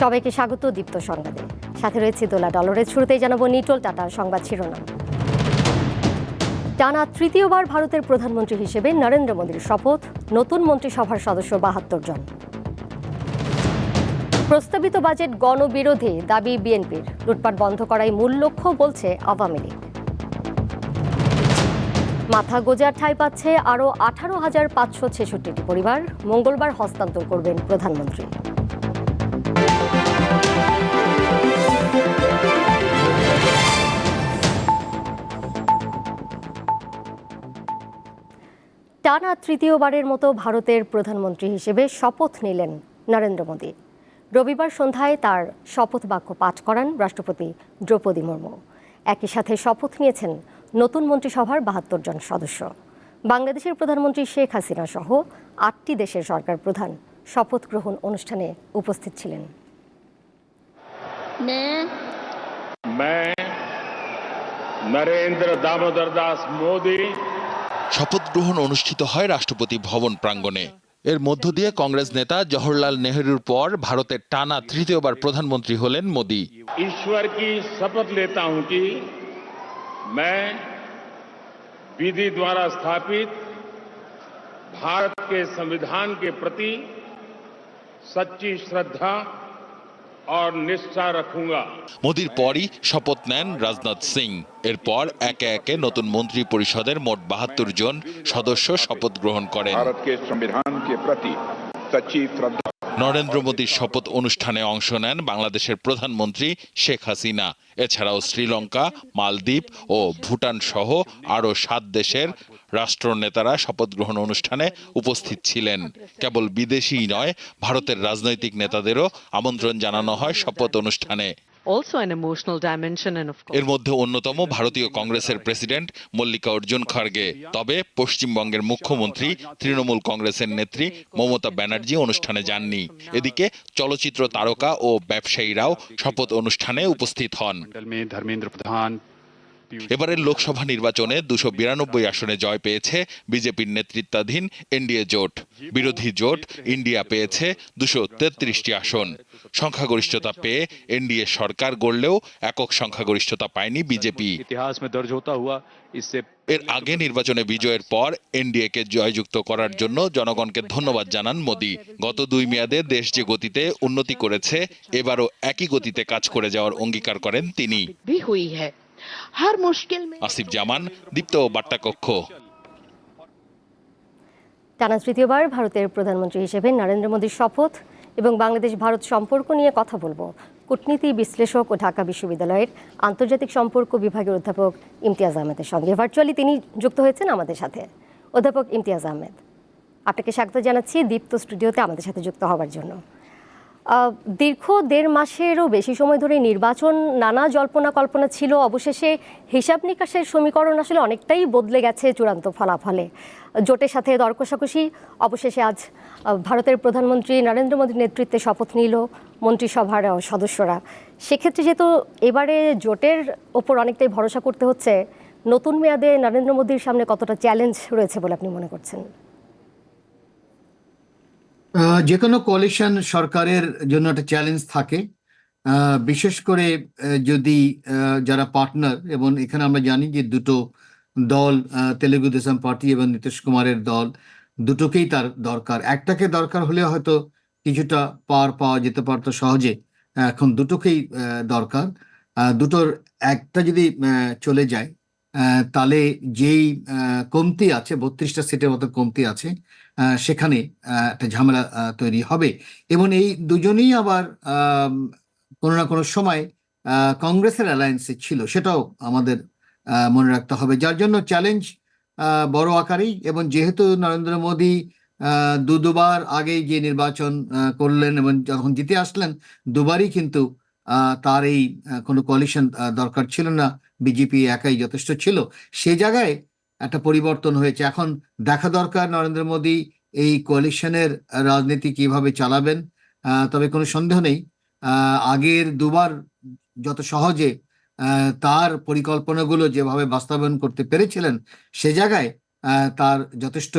সবাইকে স্বাগত দীপ্ত সংবাদে। সাথে রয়েছে দোলা ডলরের। শুরুতেই জানাবো নিটোল টাটার সংবাদ শিরোনাম। টানা তৃতীয়বার ভারতের প্রধানমন্ত্রী হিসেবে নরেন্দ্র মোদীর শপথ, নতুন মন্ত্রিসভার সদস্য ৭২ জন। প্রস্তাবিত বাজেট গণবিরোধী, দাবি বিএনপির। লুটপাট বন্ধ করাই মূল লক্ষ্য বলছে আওয়ামী লীগ। মাথা গোঁজার ঠাঁই পাচ্ছে আরও ১৮,৫৬৬টি পরিবার। মঙ্গলবার হস্তান্তর করবেন প্রধানমন্ত্রী। টানা তৃতীয়বারের মতো ভারতের প্রধানমন্ত্রী হিসেবে শপথ নিলেন নরেন্দ্র মোদী। রবিবার সন্ধ্যায় তার শপথ বাক্য পাঠ করান রাষ্ট্রপতি দ্রৌপদী মুর্মু। একই সাথে শপথ নিয়েছেন নতুন মন্ত্রিসভার ৭২ জন সদস্য। বাংলাদেশের প্রধানমন্ত্রী শেখ হাসিনা সহ ৮টি দেশের সরকার প্রধান শপথ গ্রহণ অনুষ্ঠানে উপস্থিত ছিলেন। নরেন্দ্র দামোদর দাস মোদী। শপথ গ্রহণ অনুষ্ঠিত হয় রাষ্ট্রপতি ভবন প্রাঙ্গণে। এর মধ্য দিয়ে কংগ্রেস নেতা জওহরলাল নেহরুর পর ভারতের টানা তৃতীয়বার প্রধানমন্ত্রী হলেন মোদী। ईश्वर की शपथ लेता हूं कि मैं विधि द्वारा स्थापित भारत के संविधान के प्रति सच्ची श्रद्धा और निष्ठा रखूंगा। মোদীর পরই শপথ নেন রাজনাথ সিং। এরপর একে একে নতুন মন্ত্রী পরিষদের মোট ৭২ জন সদস্য শপথ গ্রহণ করেন। भारत के संविधान के प्रति सच्ची श्रद्धा। নরেন্দ্র মোদীর শপথ অনুষ্ঠানে অংশ নেন বাংলাদেশের প্রধানমন্ত্রী শেখ হাসিনা। এছাড়াও শ্রীলঙ্কা, মালদ্বীপ ও ভুটান সহ আরও ৭ দেশের রাষ্ট্রনেতারা শপথ গ্রহণ অনুষ্ঠানে উপস্থিত ছিলেন। কেবল বিদেশিই নয়, ভারতের রাজনৈতিক নেতাদেরও আমন্ত্রণ জানানো হয় শপথ অনুষ্ঠানে। Also an emotional dimension and of course এর মধ্যে অন্যতম ভারতীয় কংগ্রেসের প্রেসিডেন্ট মল্লিকা অর্জুন খড়গে। তবে পশ্চিমবঙ্গের মুখ্যমন্ত্রী, তৃণমূল কংগ্রেসের নেত্রী মমতা ব্যানার্জি অনুষ্ঠানে যাননি। এদিকে চলচ্চিত্র তারকা ও ব্যবসায়ীরাও শপথ অনুষ্ঠানে উপস্থিত হন। এবারের লোকসভা নির্বাচনে ২৯২ আসনে জয় পেয়েছে বিজেপির নেতৃত্বাধীন এনডিএ জোট। বিরোধী জোট ইন্ডিয়া পেয়েছে ২৩৩টি আসন। সংখ্যাগরিষ্ঠতা পেয়ে এনডিএ সরকার গড়লেও একক সংখ্যাগরিষ্ঠতা পায়নি বিজেপি। এর আগে নির্বাচনে বিজয়ের পর এনডিএকে জয়যুক্ত করার জন্য জনগণকে ধন্যবাদ জানান মোদী। গত ২ মেয়াদে দেশ যে গতিতে উন্নতি করেছে, এবারও একই গতিতে কাজ করে যাওয়ার অঙ্গীকার করেন তিনি। আসিফ জামান, দীপ্ত বার্তা কক্ষ। টানা তৃতীয়বার ভারতের প্রধানমন্ত্রী হিসেবে নরেন্দ্র মোদীর শপথ এবং বাংলাদেশ ভারত সম্পর্ক নিয়ে কথা বলবো কূটনীতি বিশ্লেষক ও ঢাকা বিশ্ববিদ্যালয়ের আন্তর্জাতিক সম্পর্ক বিভাগের অধ্যাপক ইমতিয়াজ আহমেদের সঙ্গে। ভার্চুয়ালি তিনি যুক্ত হয়েছেন আমাদের সাথে। অধ্যাপক ইমতিয়াজ আহমেদ, আপনাকে স্বাগত জানাচ্ছি দীপ্ত স্টুডিওতে আমাদের সাথে যুক্ত হওয়ার জন্য। দীর্ঘ ১.৫ মাসেরও বেশি সময় ধরে নির্বাচন, নানা জল্পনা কল্পনা ছিল। অবশেষে হিসাব নিকাশের সমীকরণ আসলে অনেকটাই বদলে গেছে চূড়ান্ত ফলাফলে। জোটের সাথে দর কষাকষি, অবশেষে আজ ভারতের প্রধানমন্ত্রী নরেন্দ্র মোদীর নেতৃত্বে শপথ নিল মন্ত্রিসভার সদস্যরা। সেক্ষেত্রে যেহেতু এবারে জোটের ওপর অনেকটাই ভরসা করতে হচ্ছে, নতুন মেয়াদে নরেন্দ্র মোদীর সামনে কতটা চ্যালেঞ্জ রয়েছে বলে আপনি মনে করছেন? যে কোনো কোয়ালিশন সরকারের জন্য একটা চ্যালেঞ্জ থাকে, বিশেষ করে যদি যারা পার্টনার, এবং এখানে আমরা জানি যে দুটো দল, তেলেগু দেশম পার্টি এবং নীতিশ কুমারের দল, দুটোকেই তার দরকার। একটাকে দরকার হলে হয়তো কিছুটা পাওয়া যেতে পারতো সহজে, এখন দুটোকেই দরকার। দুটোর একটা যদি চলে যায়, তাহলে যেই কমতি আছে, ৩২টা সিটের মতো কমতি আছে, সেখানে একটা ঝামেলা তৈরি হবে। এবং এই দুজনেই আবার কোনো না কোনো সময় কংগ্রেসের অ্যালায়েন্সে ছিল, সেটাও আমাদের মনে রাখতে হবে। যার জন্য চ্যালেঞ্জ বড় আকারেই। এবং যেহেতু নরেন্দ্র মোদী দুবার আগেই যে নির্বাচন করলেন এবং যখন জিতে আসলেন, দুবারই কিন্তু তার এই কোনো কোয়ালিশন দরকার ছিল না, বিজেপি একাই যথেষ্ট ছিল। সে জায়গায় একটা পরিবর্তন হয়েছে। এখন দেখা দরকার নরেন্দ্র মোদী এই কোয়ালিশনের রাজনীতি কিভাবে চালাবেন। তবে কোনো সন্দেহ নেই, আগের দুবার যত সহজে তার পরিকল্পনাগুলো যেভাবে বাস্তবায়ন করতে পেরেছিলেন, সে জায়গায় তার যথেষ্ট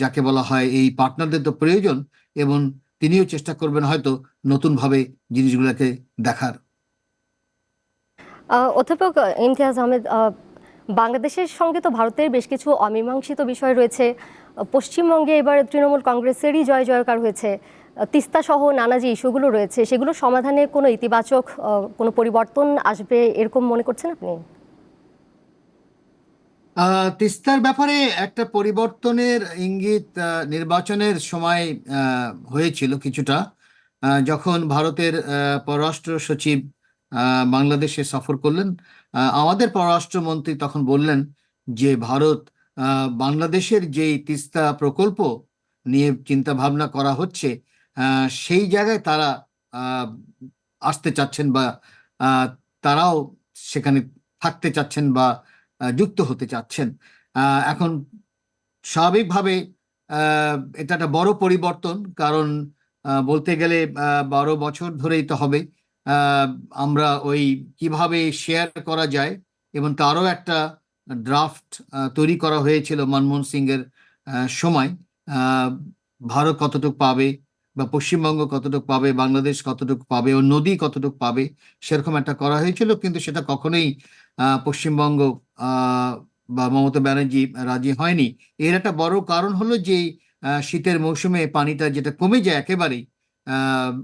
যাকে বলা হয় এই পার্টনারদের তো প্রয়োজন, এবং তিনিও চেষ্টা করবেন হয়তো নতুনভাবে জিনিসগুলোকে দেখার। অধ্যাপক ইমতিয়াজ আহমেদ, বাংলাদেশের সঙ্গে তো ভারতের বেশ কিছু অমীমাংসিত বিষয় রয়েছে। পশ্চিমবঙ্গে এবার তৃণমূল কংগ্রেসেরই জয় জয়কার হয়েছে। তিস্তা সহ নানা যে ইস্যুগুলো রয়েছে সেগুলো সমাধানে কোনো ইতিবাচক কোনো পরিবর্তন আসবে এরকম মনে করছেন আপনি? তিস্তার ব্যাপারে একটা পরিবর্তনের ইঙ্গিত নির্বাচনের সময় হয়েছিল কিছুটা, যখন ভারতের পররাষ্ট্র সচিব বাংলাদেশে সফর করলেন। আমাদের পররাষ্ট্রমন্ত্রী তখন বললেন যে ভারত বাংলাদেশের যেই তিস্তা প্রকল্প নিয়ে চিন্তা ভাবনা করা হচ্ছে সেই জায়গায় তারা আহ, আসতে চাচ্ছেন, বা তারাও সেখানে থাকতে চাচ্ছেন বা যুক্ত হতে চাচ্ছেন। এখন স্বাভাবিকভাবে এটা একটা বড় পরিবর্তন, কারণ বলতে গেলে 12 বছর ধরেই তো হবে আহ, আমরা ওই কিভাবে শেয়ার করা যায়, এবং তারও একটা ড্রাফট তৈরি করা হয়েছিল মনমোহন সিং এর সময়। আহ, ভারত কতটুকু পাবে, বা পশ্চিমবঙ্গ কতটুকু পাবে, বাংলাদেশ কতটুকু পাবে, ও নদী কতটুকু পাবে, সেরকম একটা করা হয়েছিল, কিন্তু সেটা কখনোই পশ্চিমবঙ্গ বা মমতা ব্যানার্জি রাজি হয়নি। এর একটা বড় কারণ হলো যে শীতের মৌসুমে পানিটা যেটা কমে যায় একেবারেই,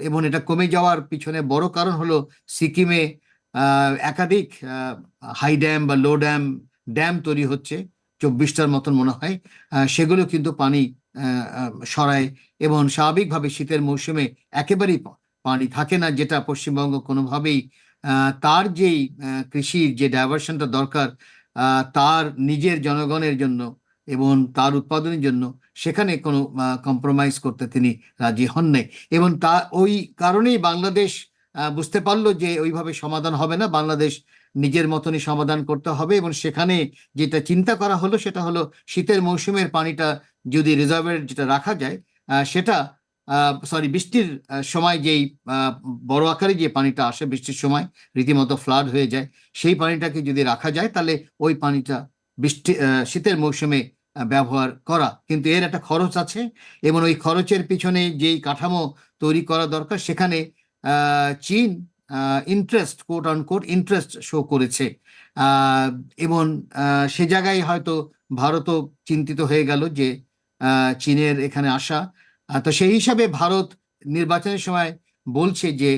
এবং এটা কমে যাওয়ার পিছনে বড় কারণ হলো সিকিমে একাধিক হাই ড্যাম বা লো ড্যাম ড্যাম তৈরি হচ্ছে, 24টার মতন মনে হয়। সেগুলো কিন্তু পানি সরায়, এবং স্বাভাবিকভাবে শীতের মৌসুমে একেবারেই পানি থাকে না, যেটা পশ্চিমবঙ্গ কোনোভাবেই তার যেই কৃষির যে ডাইভারশনটা দরকার তার নিজের জনগণের জন্য এবং তার উৎপাদনের জন্য, সেখানে কোনো কম্প্রোমাইজ করতে তিনি রাজি হন নাই। এবং তা ওই কারণেই বাংলাদেশ বুঝতে পারলো যে ওইভাবে সমাধান হবে না, বাংলাদেশ নিজের মতনই সমাধান করতে হবে। এবং সেখানে যেটা চিন্তা করা হলো সেটা হলো শীতের মৌসুমের পানিটা যদি রিজার্ভের যেটা রাখা যায় সেটা বৃষ্টির সময় যেই বড় আকারে যে পানিটা আসে বৃষ্টির সময় রীতিমতো ফ্লাড হয়ে যায়, সেই পানিটাকে যদি রাখা যায় তাহলে ওই পানিটা শীতের মৌসুমে ব্যবহার করা। কিন্তু এর একটা খরচ আছে, এবং ওই খরচের পিছনে যেই কাঠামো তৈরি করা দরকার সেখানে চীন interest, quote on quote interest show করেছে। আহ, এবং সে জায়গায় হয়তো ভারতও চিন্তিত হয়ে গেল যে চীনের এখানে আসা। তো সেই হিসাবে ভারত নির্বাচনের সময় বলছে যে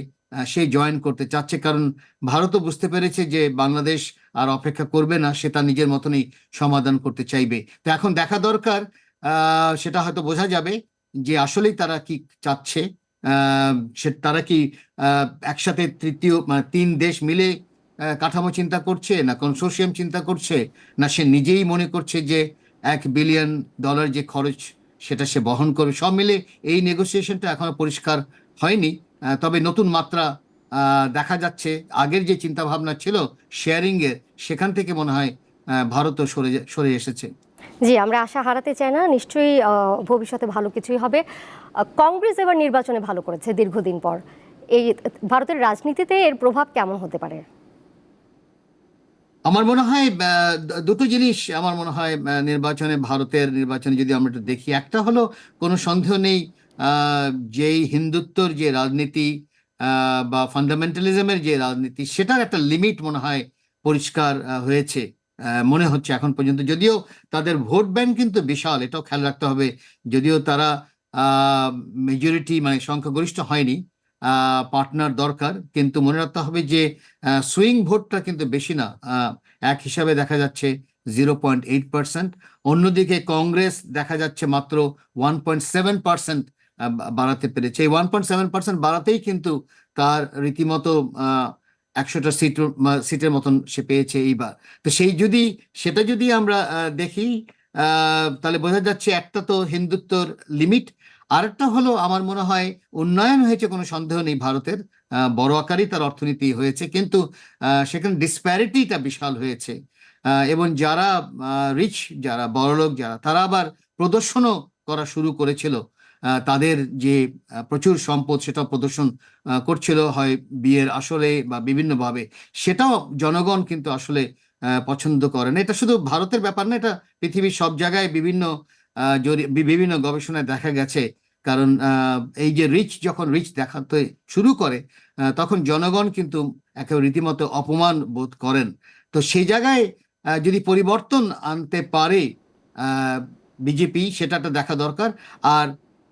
সে জয়েন করতে চাচ্ছে, কারণ ভারতও বুঝতে পেরেছে যে বাংলাদেশ আর অপেক্ষা করবে না, সে তার নিজের মতনই সমাধান করতে চাইবে। তো এখন দেখা দরকার, সেটা হয়তো বোঝা যাবে যে আসলেই তারা কি চাচ্ছে। সে তারা কি একসাথে তৃতীয় মানে 3 দেশ মিলে কাঠামো চিন্তা করছে, না কনসোর্শিয়াম চিন্তা করছে, না সে নিজেই মনে করছে যে $1 বিলিয়ন যে খরচ সেটা সে বহন করবে। সব মিলে এই নেগোসিয়েশনটা এখনো পরিষ্কার হয়নি। তবে নতুন মাত্রা দেখা যাচ্ছে। আগের যে চিন্তা ভাবনা ছিল শেয়ারিং এর, সেখান থেকে মনে হয় ভারতও সরে এসেছে। জি, আমরা আশা হারাতে চাই না, নিশ্চয়ই ভবিষ্যতে ভালো কিছুই হবে। কংগ্রেস এবার নির্বাচনে ভালো করেছে দীর্ঘদিন পর। এই ভারতের রাজনীতিতে এর প্রভাব কেমন হতে পারে? আমার মনে হয় দুটো জিনিস আমার মনে হয় নির্বাচনে, ভারতের নির্বাচনে যদি আমরা একটু দেখি, একটা হলো কোনো সন্দেহ নেই যেই হিন্দুত্বর যে রাজনীতি বা ফান্ডামেন্টালিজমের যে রাজনীতি, সেটার একটা লিমিট মনে হয় পরিষ্কার হয়েছে মনে হচ্ছে এখন পর্যন্ত। যদিও তাদের ভোট ব্যাংক কিন্তু বিশাল, এটাও খেয়াল রাখতে হবে। যদিও তারা মেজরিটি মানে সংখ্যাগরিষ্ঠ হয়নি, পার্টনার দরকার, কিন্তু মনে রাখতে হবে যে সুইং ভোটটা কিন্তু বেশি না। এক হিসাবে দেখা যাচ্ছে 0.8%। অন্যদিকে কংগ্রেস দেখা যাচ্ছে মাত্র 1.7% বাড়াতে পেরেছে। এই 1.7% বাড়াতেই কিন্তু তার রীতিমতো 100টা সিটের মতন সে পেয়েছে এইবার। তো সেটা যদি আমরা দেখি তাহলে বোঝা যাচ্ছে একটা তো হিন্দুত্বর লিমিট, আরেকটা হলো আমার মনে হয় উন্নয়ন হয়েছে, কোনো সন্দেহ নেই ভারতের, বড় আকারই তার অর্থনীতি হয়েছে, কিন্তু সেখানে ডিসপ্যারিটিটা বিশাল হয়েছে। এবং যারা রিচ, যারা বড়লোক, তারা আবার প্রদর্শনও করা শুরু করেছিল। তাদের যে প্রচুর সম্পদ সেটা প্রদর্শন করছিল, হয় বিয়ের আসরে বা বিভিন্নভাবে। সেটাও জনগণ কিন্তু আসলে পছন্দ করে না। এটা শুধু ভারতের ব্যাপার না, এটা পৃথিবীর সব জায়গায় বিভিন্ন বিভিন্ন গবেষণায় দেখা গেছে। কারণ এই যে যখন রিচ দেখাতে শুরু করে তখন জনগণ কিন্তু একেবারে রীতিমতো অপমান বোধ করেন। তো সেই জায়গায় যদি পরিবর্তন আনতে পারে বিজেপি, সেটা দেখা দরকার। আর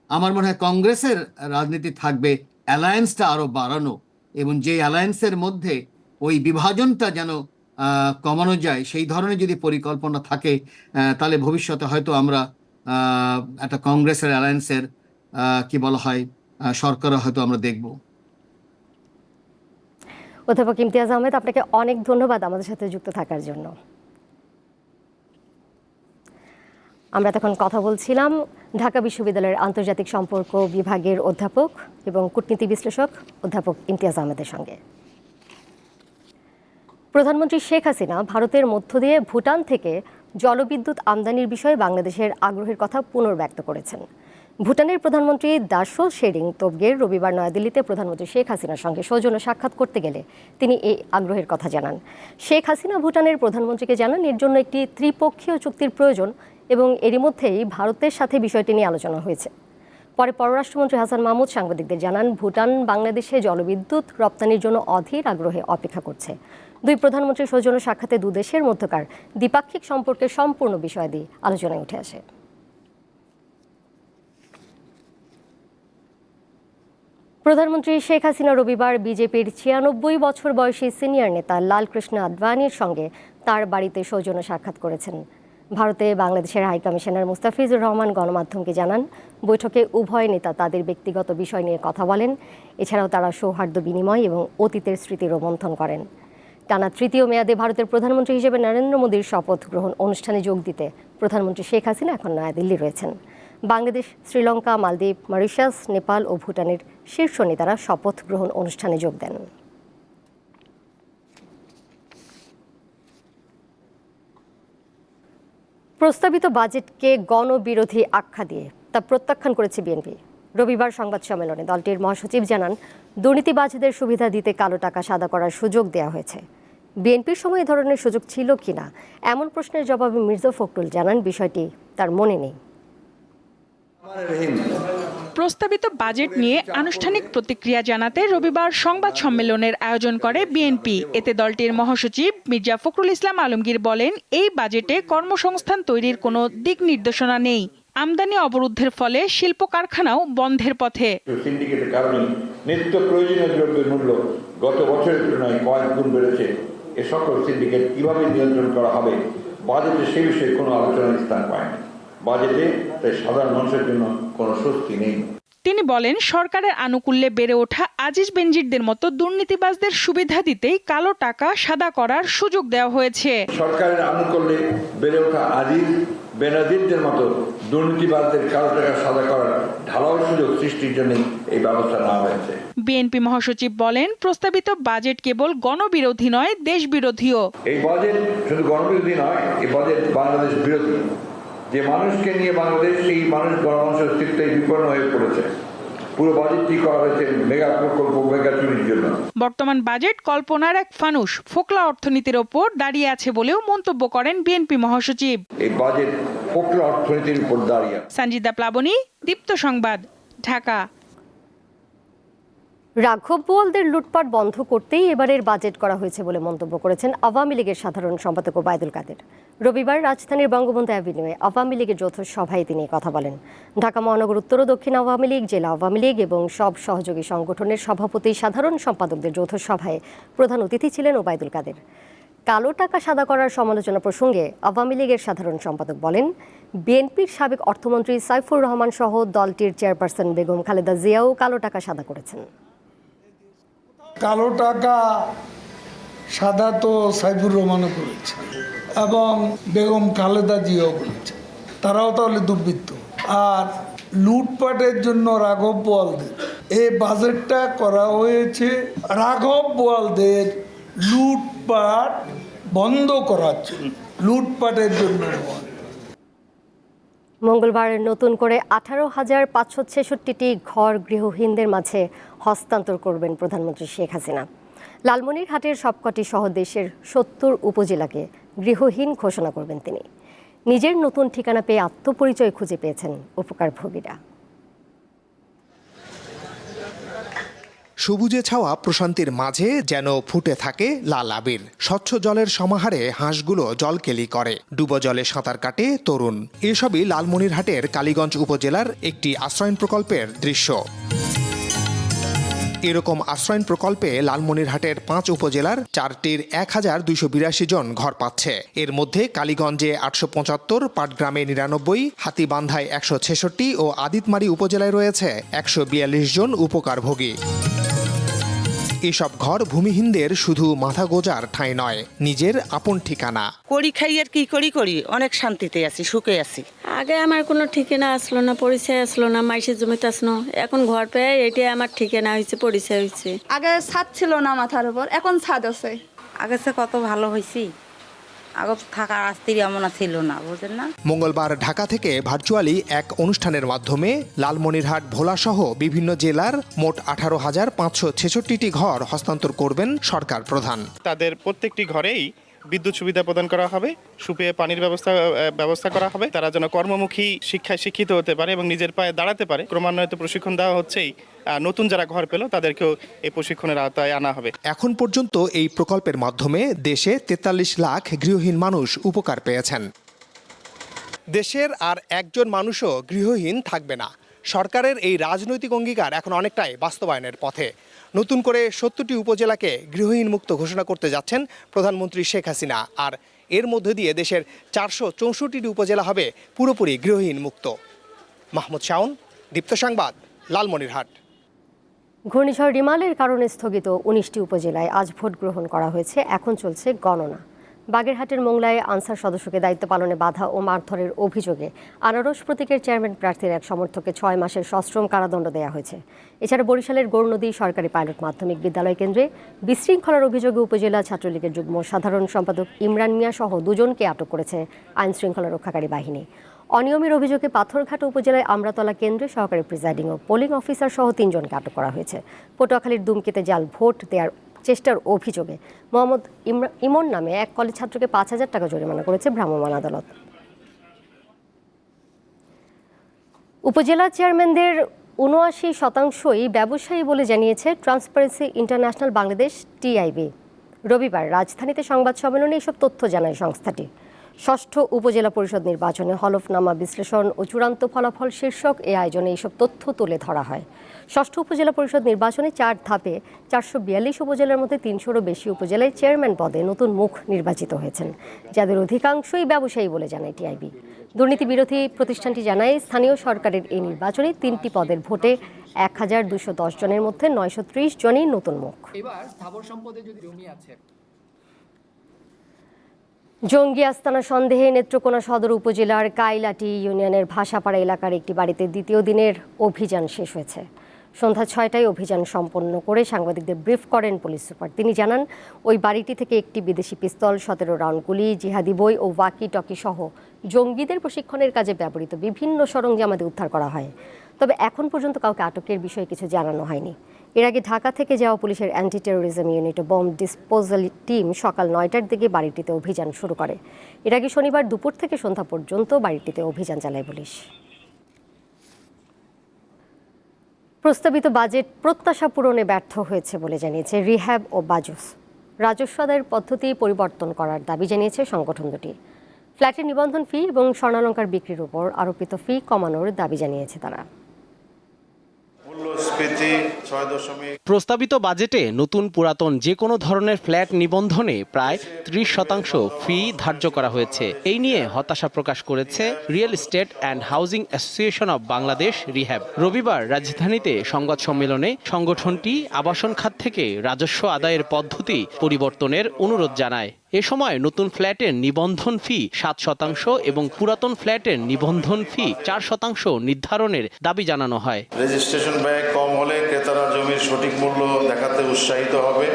আমার মনে হয় কংগ্রেসের রাজনীতি থাকবে অ্যালায়েন্সটা আরো বাড়ানো, এবং যে অ্যালায়েন্সের মধ্যে ওই বিভাজনটা যেন কমানো যায়, সেই ধরনের যদি পরিকল্পনা থাকে তাহলে ভবিষ্যতে হয়তো আমরা একটা কংগ্রেসের অ্যালায়েন্সের কি বলা হয় সরকারও হয়তো আমরা দেখব। অধ্যাপক ইমতিয়াজ আহমেদ, আপনাকে অনেক ধন্যবাদ আমাদের সাথে যুক্ত থাকার জন্য। আমরা তখন কথা বলছিলাম ঢাকা বিশ্ববিদ্যালয়ের আন্তর্জাতিক সম্পর্ক বিভাগের অধ্যাপক এবং কূটনীতি বিশ্লেষক অধ্যাপক ইমতিয়াজ আহমেদের সঙ্গে। প্রধানমন্ত্রী শেখ হাসিনা ভারতের মধ্য দিয়ে ভুটান থেকে জলবিদ্যুৎ আমদানির বিষয়ে বাংলাদেশের আগ্রহের কথা পুনর্ব্যক্ত করেছেন। ভুটানের প্রধানমন্ত্রী দাশো শেরিং তোবগের রবিবার নয়াদিল্লিতে প্রধানমন্ত্রী শেখ হাসিনার সঙ্গে সৌজন্য সাক্ষাৎ করতে গেলে তিনি এই আগ্রহের কথা জানান। শেখ হাসিনা ভুটানের প্রধানমন্ত্রীকে জানান এর জন্য একটি ত্রিপক্ষীয় চুক্তির প্রয়োজন এবং এরই মধ্যেই ভারতের সাথে বিষয়টি নিয়ে আলোচনা হয়েছে। পরে পররাষ্ট্রমন্ত্রী হাসান মাহমুদ সাংবাদিকদের জানান ভুটান বাংলাদেশে জলবিদ্যুৎ রপ্তানির জন্য অধীর আগ্রহে অপেক্ষা করছে। দুই প্রধানমন্ত্রীর সৌজন্য সাক্ষাতে দুদেশের মধ্যকার দ্বিপাক্ষিক সম্পর্কের সম্পূর্ণ বিষয়াদি আলোচনায় উঠে আসে। প্রধানমন্ত্রী শেখ হাসিনা রবিবার বিজেপির ৯৬ বছর বয়সী সিনিয়র নেতা লালকৃষ্ণ আদবানির সঙ্গে তার বাড়িতে সৌজন্য সাক্ষাৎ করেছেন। ভারতে বাংলাদেশের হাইকমিশনার মুস্তাফিজুর রহমান গণমাধ্যমকে জানান বৈঠকে উভয় নেতা তাদের ব্যক্তিগত বিষয় নিয়ে কথা বলেন। এছাড়াও তারা সৌহার্দ্য বিনিময় এবং অতীতের স্মৃতি রোমন্থন করেন। টানা তৃতীয় মেয়াদে ভারতের প্রধানমন্ত্রী হিসেবে নরেন্দ্র মোদীর শপথ গ্রহণ অনুষ্ঠানে যোগ দিতে প্রধানমন্ত্রী শেখ হাসিনা এখন নয়াদিল্লি রয়েছেন। বাংলাদেশ, শ্রীলঙ্কা, মালদ্বীপ, মরিশাস, নেপাল ও ভুটানের শীর্ষ নেতারা শপথ গ্রহণ অনুষ্ঠানে যোগ দেন। প্রস্তাবিত বাজেটকে গণবিরোধী আখ্যা দিয়ে তা প্রত্যাখ্যান করেছে বিএনপি। রবিবার সংবাদ সম্মেলনে দলটির মহাসচিব জানান দুর্নীতিবাজদের সুবিধা দিতে কালো টাকা সাদা করার সুযোগ দেওয়া হয়েছে। বিএনপির সময় এ ধরনের সুযোগ ছিল কিনা এমন প্রশ্নের জবাবে মির্জা ফখরুল জানান বিষয়টি তার মনে নেই। প্রস্তাবিত বাজেট নিয়ে আনুষ্ঠানিক প্রতিক্রিয়া জানাতে রবিবার সংবাদ সম্মেলনের আয়োজন করে বিএনপি। এতে দলটির মহাসচিব মির্জা ফখরুল ইসলাম আলমগীর বলেন এই বাজেটে কর্মসংস্থান তৈরির কোনো দিক নির্দেশনা নেই। আমদানি অবরোধের ফলে শিল্প কারখানাও বন্ধের পথে। সিন্ডিকেটের কারণে নিত্য প্রয়োজনীয় দ্রব্যের মূল্য গত বছরের তুলনায় কয়েক গুণ বেড়েছে। এ সকল সিন্ডিকেট কিভাবে নিয়ন্ত্রণ করা হবে বাজেটে সে বিষয়ে কোনো আলোচনার স্থান পায়নি। বাজেটে তাই সাধারণ মানুষের জন্য কোনো স্বস্তি নেই। তিনি বলেন সরকারের আনুকূল্যে বেড়ে ওঠা আজিজ বেনজিরদের মতো দুর্নীতিবাজদের সুবিধা দিতেই কালো টাকা সাদা করার সুযোগ দেওয়া হয়েছে। সরকারের আনুকূল্যে বেড়ে ওঠা আজিজ বেনজিরদের মতো দুর্নীতিবাজদের কালো টাকা সাদা করার ঢালাও সুযোগ সৃষ্টির জন্য এই ব্যবস্থা নেওয়া হয়েছে। বিএনপি মহাসচিব বলেন প্রস্তাবিত বাজেট কেবল গণবিরোধী নয়, দেশ বিরোধীও। এই বাজেট শুধু গণবিরোধী নয়, এই বাজেট বাংলাদেশ বিরোধী। যে মানুষকে নিয়ে বাংলাদেশ, সেই মানুষ গণমানুষের অস্তিত্বে বিপন্ন হয়ে পড়েছে। পুরো বাজেটটি করা হয়েছে মেগা প্রকল্প, মেগা চুরির জন্য। বর্তমান বাজেট কল্পনার এক ফানুস, ফোকলা অর্থনীতির ওপর দাঁড়িয়ে আছে বলেও মন্তব্য করেন বিএনপি মহাসচিব। এই বাজেট ফোকলা অর্থনীতির উপর দাঁড়িয়ে। সঞ্জিদা প্লাবনী, দীপ্ত সংবাদ, ঢাকা। রাঘব বোয়ালদের লুটপাট বন্ধ করতেই এবারের বাজেট করা হয়েছে বলে মন্তব্য করেছেন আওয়ামী লীগের সাধারণ সম্পাদক ওবায়দুল কাদের। রবিবার রাজধানীর বঙ্গবন্ধু অ্যাভিনিউয়ে আওয়ামী লীগের যৌথ সভায় তিনি কথা বলেন। ঢাকা মহানগর উত্তর ও দক্ষিণ আওয়ামী লীগ, জেলা আওয়ামী লীগ এবং সব সহযোগী সংগঠনের সভাপতি, সাধারণ সম্পাদকদের যৌথ সভায় প্রধান অতিথি ছিলেন ওবায়দুল কাদের। কালো টাকা সাদা করার সমালোচনা প্রসঙ্গে আওয়ামী লীগের সাধারণ সম্পাদক বলেন বিএনপির সাবেক অর্থমন্ত্রী সাইফুর রহমান সহ দলটির চেয়ারপারসন বেগম খালেদা জিয়াও কালো টাকা সাদা করেছেন। কালো টাকা সাদা তো সাইফুর রহমানও করেছে এবং বেগম খালেদা জিয়াও করেছে, তারাও তাহলে দুর্বৃত্ত। আর লুটপাটের জন্য রাঘব বোয়ালদের এই বাজেটটা করা হয়েছে রাঘব বোয়ালদের লুটপাট বন্ধ করার জন্য, লুটপাটের জন্য। মঙ্গলবার নতুন করে 18,566টি ঘর গৃহহীনদের মাঝে হস্তান্তর করবেন প্রধানমন্ত্রী শেখ হাসিনা। লালমনিরহাটের সবকটি সহ দেশের 70 উপজেলাকে গৃহহীন ঘোষণা করবেন তিনি। নিজের নতুন ঠিকানা পেয়ে আত্মপরিচয় খুঁজে পেয়েছেন উপকারভোগীরা। সবুজে ছাওয়া প্রশান্তির মাঝে যেন ফুটে থাকে লাল আবির। স্বচ্ছ জলের সমাহারে হাঁসগুলো জলকেলি করে, ডুবো জলে সাঁতার কাটে তরুণ। এসবই লালমনিরহাটের কালীগঞ্জ উপজেলার একটি আশ্রয়ন প্রকল্পের দৃশ্য। এরকম আশ্রয়ন প্রকল্পে লালমনিরহাটের 5 উপজেলার 4টির 1282 জন ঘর পাচ্ছে। এর মধ্যে কালীগঞ্জে 875, পাটগ্রামে 99, হাতীবান্ধায় 166 ও আদিতমারী উপজেলায় রয়েছে 142 জন উপকারভোগী। এসব ঘর ভূমিহীনদের শুধু মাথা গোজার ঠাঁই নয়, নিজের আপন ঠিকানা। করি খাই আর কি করি অনেক শান্তিতে আছি, সুখে আছি। আগে আমার কোনো ঠিকানা আসলো না, পরিচয় আসলো না, মাইসের জমিতে আসলো। এখন ঘর পেয়ে এটাই আমার ঠিকানা হয়েছে, পরিচয় হয়েছে। আগে ছাদ ছিল না মাথার উপর, এখন ছাদ আছে। আগে সে কত ভালো হয়েছি, আগে তো থাকার আস্তির এমন ছিল না, বুঝেন না। মঙ্গলবার ঢাকা থেকে ভার্চুয়ালি এক অনুষ্ঠানের মাধ্যমে লালমনিরহাট, ভোলাসহ বিভিন্ন জেলার মোট 18,566টি ঘর হস্তান্তর করবেন সরকার প্রধান। তাদের প্রত্যেকটি ঘরেই বিদ্যুৎ সুবিধা প্রদান করা হবে, সুপেয় পানির ব্যবস্থা করা হবে। তারা যেন কর্মমুখী শিক্ষায় শিক্ষিত হতে পারে এবং নিজের পায়ে দাঁড়াতে পারে। ক্রমান্বয়ে প্রশিক্ষণ দেওয়া হচ্ছেই, নতুন যারা ঘর পেল তাদেরকেও এই প্রশিক্ষণের আওতায় আনা হবে। এখন পর্যন্ত এই প্রকল্পের মাধ্যমে দেশে 43 লাখ গৃহহীন মানুষ উপকার পেয়েছেন। দেশের আর একজন মানুষও গৃহহীন থাকবে না। সরকারের এই রাজনৈতিক অঙ্গীকার এখন অনেকটাই বাস্তবায়নের পথে। নতুন করে 70টি উপজেলাকে গৃহহীন মুক্ত ঘোষণা করতে যাচ্ছেন প্রধানমন্ত্রী শেখ হাসিনা। আর এর মধ্য দিয়ে দেশের 464টি উপজেলা হবে পুরোপুরি গৃহহীন মুক্ত। মাহমুদ শাওন, দীপ্ত সংবাদ, লালমনিরহাট। ঘূর্ণিঝড় রিমালের কারণে স্থগিত 19টি উপজেলায় আজ ভোট গ্রহণ করা হয়েছে। এখন চলছে গণনা। বাগেরহাটের মোংলায় আনসার সদস্যকে দায়িত্ব পালনে বাধা ও মারধরের অভিযোগে আনারস প্রতীকের চেয়ারম্যান প্রার্থীর এক সমর্থককে 6 মাসের সশ্রম কারাদণ্ড দেওয়া হয়েছে। এছাড়া বরিশালের গৌরনদী সরকারি পাইলট মাধ্যমিক বিদ্যালয় কেন্দ্রে বিশৃঙ্খলার অভিযোগে উপজেলা ছাত্রলীগের যুগ্ম সাধারণ সম্পাদক ইমরান মিয়া সহ 2 জনকে আটক করেছে আইন শৃঙ্খলা রক্ষাকারী বাহিনী। অনিয়মের অভিযোগে পাথরঘাটা উপজেলায় আমরাতলা কেন্দ্রে সহকারী প্রিজাইডিং ও পোলিং অফিসার সহ 3 জনকে আটক করা হয়েছে। পটুয়াখালীর দুমকিতে জাল ভোট দেওয়ার চেষ্টার অভিযোগে মোহাম্মদ ইমন নামে এক কলেজ ছাত্রকে 5,000 টাকা জরিমানা করেছে ভ্রাম্যমাণ আদালত। উপজেলা চেয়ারম্যানদের 79% ব্যবসায়ী বলে জানিয়েছে ট্রান্সপারেন্সি ইন্টারন্যাশনাল বাংলাদেশ টিআইবি। রবিবার রাজধানীতে সংবাদ সম্মেলনে এসব তথ্য জানায় সংস্থাটি। ষষ্ঠ উপজেলা পরিষদ নির্বাচনে হলফনামা বিশ্লেষণ ও চূড়ান্ত ফলাফল শীর্ষক এই আয়োজনে এইসব তথ্য তুলে ধরা হয়। ষষ্ঠ উপজেলা পরিষদ নির্বাচনে 4 ধাপে 442 উপজেলার মধ্যে 300-রও বেশি উপজেলায় চেয়ারম্যান পদে নতুন মুখ নির্বাচিত হয়েছেন, যাদের অধিকাংশই ব্যবসায়ী বলে জানায় টিআইবি। দুর্নীতি বিরোধী প্রতিষ্ঠানটি জানায়, স্থানীয় সরকারের এই নির্বাচনে 3টি পদের ভোটে 1210 জনের মধ্যে 930 জনই নতুন মুখ। জঙ্গি আস্তানা সন্দেহে নেত্রকোনা সদর উপজেলার কাইলাটি ইউনিয়নের ভাষাপাড়া এলাকার একটি বাড়িতে দ্বিতীয় দিনের অভিযান শেষ হয়েছে। সন্ধ্যা 6টায় অভিযান সম্পন্ন করে সাংবাদিকদের ব্রিফ করেন পুলিশ সুপার। তিনি জানান, ওই বাড়িটি থেকে একটি বিদেশি পিস্তল, 17 রাউন্ড গুলি, জিহাদি বই ও ওয়াকি টকি সহ জঙ্গিদের প্রশিক্ষণের কাজে ব্যবহৃত বিভিন্ন সরঞ্জামাদি উদ্ধার করা হয়। তবে এখন পর্যন্ত কাউকে আটকের বিষয়ে কিছু জানানো হয়নি। এর আগে ঢাকা থেকে যাওয়া পুলিশের অ্যান্টি টেরোরিজম ইউনিট ও বম ডিসপোজাল টিম সকাল 9টার দিকে বাড়িটিতে অভিযান শুরু করে। এর আগে শনিবার দুপুর থেকে সন্ধ্যা পর্যন্ত বাড়িটিতে অভিযান চালায় পুলিশ। প্রস্তাবিত বাজেট প্রত্যাশা পূরণে ব্যর্থ হয়েছে বলে জানিয়েছে রিহ্যাব ও বাজুস। রাজস্ব আদায়ের পদ্ধতি পরিবর্তন করার দাবি জানিয়েছে সংগঠন দুটি। ফ্ল্যাটের নিবন্ধন ফি এবং স্বর্ণালংকার বিক্রির উপর আরোপিত ফি কমানোর দাবি জানিয়েছে তারা। প্রস্তাবিত বাজেটে নতুন পুরাতন যে কোনো ধরনের ফ্ল্যাট নিবন্ধনে প্রায় 30% ফি ধার্য করা হয়েছে। এই নিয়ে হতাশা প্রকাশ করেছে real estate and housing association of Bangladesh rehab. রবিবার রাজধানীতে সংবাদ সম্মেলনে সংগঠনটি আবাসন খাত থেকে রাজস্ব আদায়ের পদ্ধতি পরিবর্তনের অনুরোধ জানায়। এ সময় নতুন ফ্ল্যাটের নিবন্ধন ফি 7% এবং পুরাতন ফ্ল্যাটের নিবন্ধন ফি 4% নির্ধারণের দাবি জানানো হয়। রেজিস্ট্রেশন ব্যয় কম হলে ক্রেতারা জমির সঠিক মূল্য দেখাতে উৎসাহিত হবে।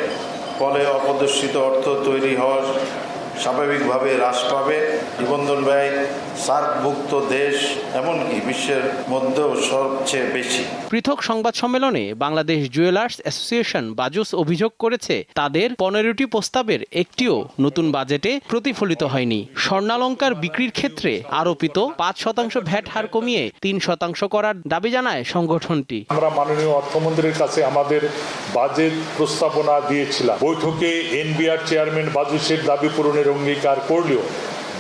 ফলে অপ্রদর্শিত অর্থ তৈরি হওয়ার স্বাভাবিকভাবে হ্রাস পাবে। নিবন্ধন ব্যয় সার্কভুক্ত দেশ এমনকি বিশ্বের মধ্যেও সবচেয়ে বেশি। পৃথক সংবাদ সম্মেলনে বাংলাদেশ জুয়েলার্স অ্যাসোসিয়েশন বাজুস অভিযোগ করেছে তাদের 15টি প্রস্তাবের একটিও নতুন বাজেটে প্রতিফলিত হয়নি। স্বর্ণালংকার বিক্রির ক্ষেত্রে আরোপিত 5% ভ্যাট হার কমিয়ে 3% করার দাবি জানায় সংগঠনটি। আমরা মাননীয় অর্থমন্ত্রীর কাছে আমাদের বাজেট প্রস্তাবনা দিয়েছিলাম। বৈঠকে এনবিআর চেয়ারম্যান বাজুসের দাবি পূরণের অঙ্গীকার করলেও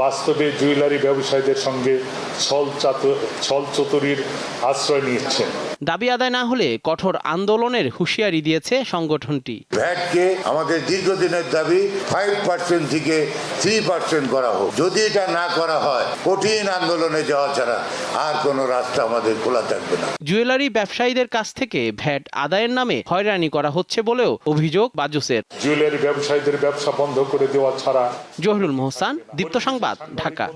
বাস্তবে জুয়েলারি ব্যবসায়ীদের সঙ্গে ছলচাতুরির আশ্রয় নিচ্ছেন। দাবি আদায় না হলে কঠোর আন্দোলনের হুঁশিয়ারি দিয়েছে সংগঠনটি। ভ্যাটকে আমাদের দীর্ঘদিনের দাবি 5% থেকে 3% করা হোক। যদি এটা না করা হয় কঠিন আন্দোলনে যাওয়া ছাড়া আর কোনো রাস্তা আমাদের খোলা থাকবে না। জুয়েলারি ব্যবসায়ীদের কাছ থেকে ভ্যাট আদায়ের নামে হয়রানি করা হচ্ছে বলেও অভিযোগ বাজুসের। জুয়েলারি ব্যবসায়ীদের ব্যবসা বন্ধ করে দেওয়া ছাড়া। জহিরুল মোহসান, দীপ্ত সংবাদ, ঢাকা।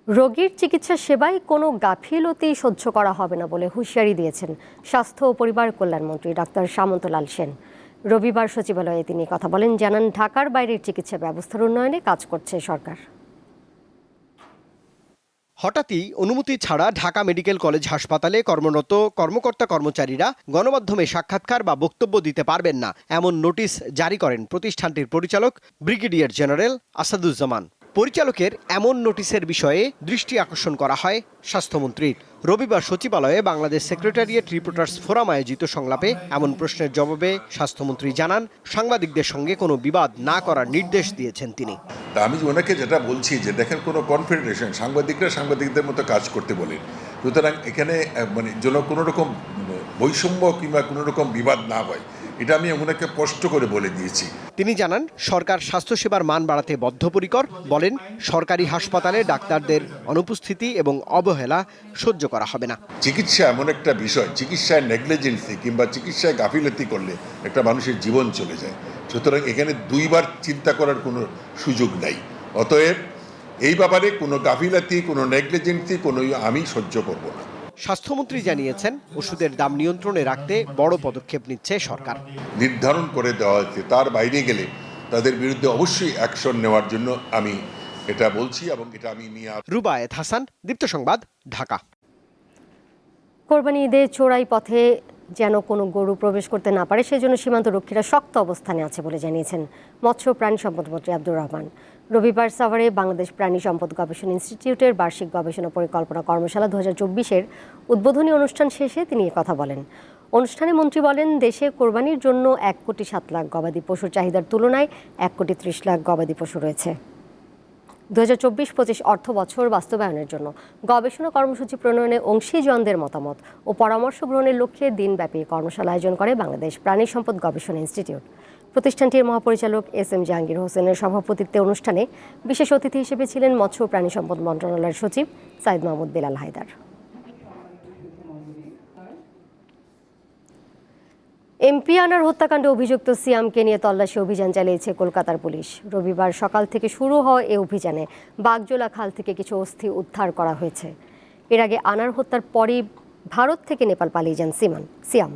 রোগীর চিকিৎসা সেবায় কোনো গাফিলতি সহ্য করা হবে না বলে হুঁশিয়ারি দিয়েছেন স্বাস্থ্য ও পরিবার কল্যাণমন্ত্রী ডাক্তার সামন্তলাল সেন। রবিবার সচিবালয়ে তিনি কথা বলেন, জানান ঢাকার বাইরের চিকিৎসা ব্যবস্থার উন্নয়নে কাজ করছে সরকার। হঠাৎই অনুমতি ছাড়া ঢাকা মেডিকেল কলেজ হাসপাতালে কর্মরত কর্মকর্তা কর্মচারীরা গণমাধ্যমে সাক্ষাৎকার বা বক্তব্য দিতে পারবেন না, এমন নোটিশ জারি করেন প্রতিষ্ঠানটির পরিচালক ব্রিগেডিয়ার জেনারেল আসাদুজ্জামান। পরিচালকের এমন নোটিশের বিষয়ে দৃষ্টি আকর্ষণ করা হয় স্বাস্থ্যমন্ত্রীর। রবিবার সচিবালয়ে বাংলাদেশ সেক্রেটারিয়েট রিপোর্টার্স ফোরাম আয়োজিত সংলাপে এমন প্রশ্নের জবাবে স্বাস্থ্যমন্ত্রী জানান, সাংবাদিকদের সঙ্গে কোনো বিবাদ না করার নির্দেশ দিয়েছেন তিনি। আমি ওনাকে যেটা বলছি যে দেখেন, কোনো কনফেডারেশন সাংবাদিকরা সাংবাদিকদের মতো কাজ করতে বলেন, সুতরাং এখানে মানে যেন কোনো রকম বৈষম্য কিংবা কোনো রকম বিবাদ না হয়, এটা আমি ওনাকে স্পষ্ট করে বলে দিয়েছি। তিনি জানান, সরকার স্বাস্থ্যসেবার মান বাড়াতে বদ্ধপরিকর। বলেন, সরকারি হাসপাতালে ডাক্তারদের অনুপস্থিতি এবং অবহেলা সহ্য করা হবে না। চিকিৎসা এমন একটা বিষয়, চিকিৎসায় নেগলিজেন্সি কিংবা চিকিৎসায় গাফিলতি করলে একটা মানুষের জীবন চলে যায়। সুতরাং এখানে দুইবার চিন্তা করার কোনো সুযোগ নাই। অতএব এই ব্যাপারে কোনো গাফিলতি, কোনো নেগলিজেন্সি কোনো আমি সহ্য করব না। স্বাস্থ্যমন্ত্রী জানিয়েছেন, ওষুধের দাম নিয়ন্ত্রণে রাখতে বড় পদক্ষেপ নিচ্ছে সরকার। নির্ধারণ করে দেওয়া হয়েছে, তার বাইরে গেলে তাদের বিরুদ্ধে অবশ্যই অ্যাকশন নেওয়ার জন্য আমি এটা বলছি এবং এটা আমি নিয়ে। রুবায়েত হাসান, দীপ্ত সংবাদ, ঢাকা। কোরবানি ঈদে চোরাই পথে যেন কোনো গরু প্রবেশ করতে না পারে সেজন্য সীমান্ত রক্ষীরা শক্ত অবস্থানে আছে বলে জানিয়েছেন মৎস্য প্রাণী সম্পদ মন্ত্রী আব্দুর রহমান। রবিবার সাভারে বাংলাদেশ প্রাণী সম্পদ গবেষণা ইনস্টিটিউটের বার্ষিক গবেষণা পরিকল্পনা কর্মশালা 2024-এর উদ্বোধনী অনুষ্ঠান শেষে তিনি কথা বলেন। অনুষ্ঠানে মন্ত্রী বলেন, দেশে কোরবানির জন্য 1,07,00,000 গবাদি পশুর চাহিদার তুলনায় 1,30,00,000 গবাদি পশু রয়েছে। 2024-25 অর্থ বছর বাস্তবায়নের জন্য গবেষণা কর্মসূচি প্রণয়নে অংশীজনদের মতামত ও পরামর্শ গ্রহণের লক্ষ্যে দিনব্যাপী কর্মশালা আয়োজন করে বাংলাদেশ প্রাণী সম্পদ গবেষণা ইনস্টিটিউট। প্রতিষ্ঠানটির মহাপরিচালক এস.এম. জাহাঙ্গীর হোসেনের সভাপতিত্বে অনুষ্ঠানে বিশেষ অতিথি হিসেবে ছিলেন মৎস্য ও প্রাণী সম্পদ মন্ত্রণালয়ের সচিব সাইদ মাহমুদ বেলাল হায়দার। এমপি আনার হত্যাকাণ্ডে অভিযুক্ত সিয়ামকে নিয়ে তল্লাশি অভিযান চালিয়েছে কলকাতার পুলিশ। রবিবার সকাল থেকে শুরু হওয়া এই অভিযানে বাগজোলা খাল থেকে কিছু অস্থি উদ্ধার করা হয়েছে। এর আগে আনার হত্যার পরই ভারত থেকে নেপাল পালিয়ে যান সিয়াম।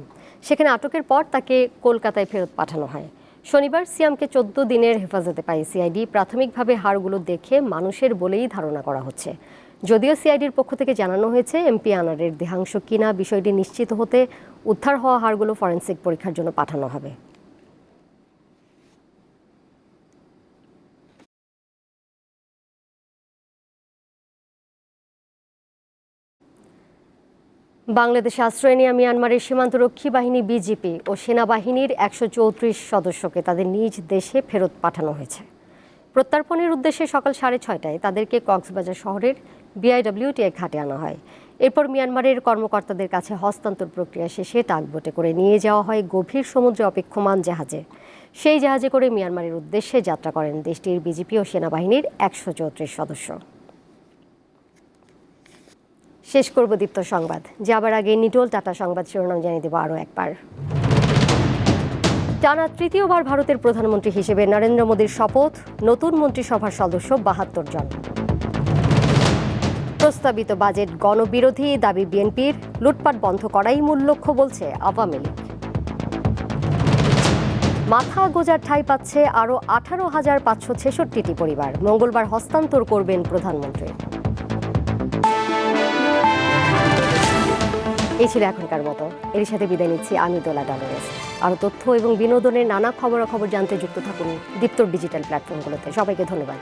সেখানে আটকের পর তাকে কলকাতায় ফেরত পাঠানো হয়। শনিবার সিয়ামকে 14 দিনের হেফাজতে পায় সিআইডি। প্রাথমিকভাবে হাড়গুলো দেখে মানুষের বলেই ধারণা করা হচ্ছে। যদিও সিআইডির পক্ষ থেকে জানানো হয়েছে, এমপি আনারের দেহাংশ কিনা বিষয়টি নিশ্চিত হতে উদ্ধার হওয়া হাড়গুলো ফরেনসিক পরীক্ষার জন্য পাঠানো হবে। বাংলাদেশে আশ্রয় নেওয়া মিয়ানমারের সীমান্তরক্ষী বাহিনী বিজিপি ও সেনাবাহিনীর 134 সদস্যকে তাদের নিজ দেশে ফেরত পাঠানো হয়েছে। প্রত্যর্পণের উদ্দেশ্যে সকাল 6:30টায় তাদেরকে কক্সবাজার শহরের বিআইডব্লিউটিআই ঘাটে আনা হয়। এরপর মিয়ানমারের কর্মকর্তাদের কাছে হস্তান্তর প্রক্রিয়া শেষে টাগবোটে করে নিয়ে যাওয়া হয় গভীর সমুদ্রে অপেক্ষমান জাহাজে। সেই জাহাজে করে মিয়ানমারের উদ্দেশ্যে যাত্রা করেন দেশটির বিজিপি ও সেনাবাহিনীর 134 সদস্য। শেষ করব দীপ্ত সংবাদ, যাবার আগে নিটোল টাটা সংবাদ শিরোনাম জানিয়ে দেব আরও একবার। টানা তৃতীয়বার ভারতের প্রধানমন্ত্রী হিসেবে নরেন্দ্র মোদীর শপথ, নতুন মন্ত্রিসভার সদস্য 72 জন। প্রস্তাবিত বাজেট গণবিরোধী, দাবি বিএনপির, লুটপাট বন্ধ করাই মূল লক্ষ্য বলছে আওয়ামী লীগ। মাথা গোজার ঠাঁই পাচ্ছে আরও 18,566টি পরিবার। মঙ্গলবার হস্তান্তর করবেন প্রধানমন্ত্রী। এই ছিল এখনকার মতো। এর সাথে বিদায় নিচ্ছি আমি দোলা ডলরেস। আরও তথ্য এবং বিনোদনের নানা খবরাখবর জানতে যুক্ত থাকুন দীপ্তর ডিজিটাল প্ল্যাটফর্মগুলোতে। সবাইকে ধন্যবাদ।